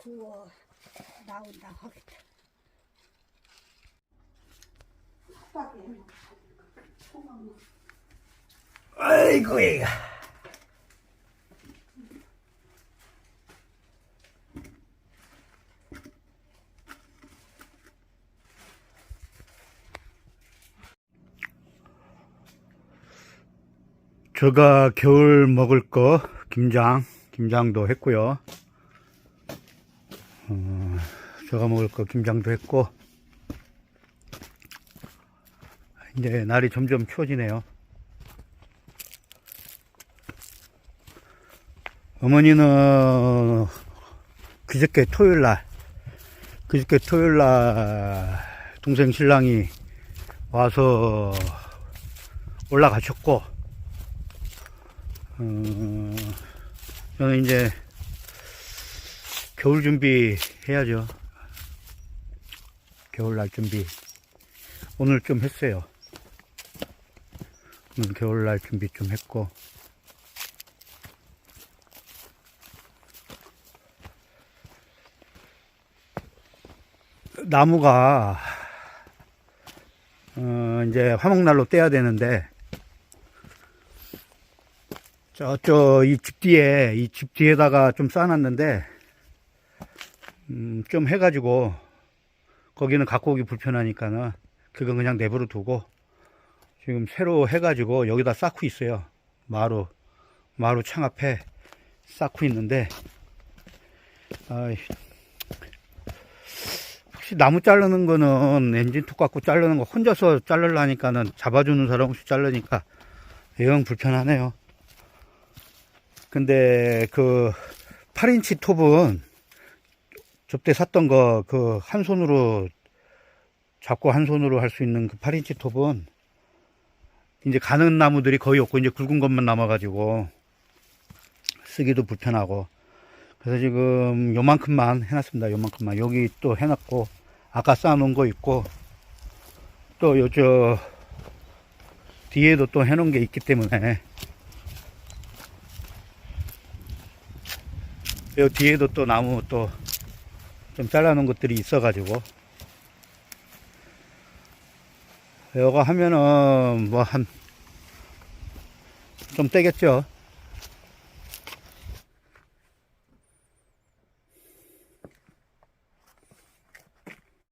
구워 나온다 하겠다. 아이고, 얘가. 제가 겨울 먹을 거 김장도 했고요. 제가 먹을 거 김장도 했고, 이제 날이 점점 추워지네요. 어머니는 그저께 토요일날 동생 신랑이 와서 올라가셨고, 저는 이제 겨울 준비 해야죠. 겨울날 준비. 오늘 좀 했어요. 오늘 겨울날 준비 좀 했고. 나무가, 이제 화목난로 떼야 되는데, 이 집 뒤에다가 좀 쌓아놨는데, 좀 해가지고, 거기는 갖고 오기 불편하니까는, 그건 그냥 내버려 두고, 지금 새로 해가지고, 여기다 쌓고 있어요. 마루 창 앞에 쌓고 있는데, 혹시 나무 자르는 거는 엔진 툭 갖고 자르는 거 혼자서 자르려니까는 잡아주는 사람 없이 자르니까 영 불편하네요. 근데 그 8인치 톱은 접대 샀던 거 그 한 손으로 잡고 한 손으로 할 수 있는 그 8인치 톱은 이제 가는 나무들이 거의 없고 이제 굵은 것만 남아가지고 쓰기도 불편하고 그래서 지금 요만큼만 해놨습니다. 요만큼만. 여기 또 해놨고 아까 쌓아놓은 거 있고 또 요저 뒤에도 또 해놓은 게 있기 때문에 요 뒤에도 또 나무 또 좀 잘라놓은 것들이 있어가지고 이거 하면은 뭐 한 좀 떼겠죠.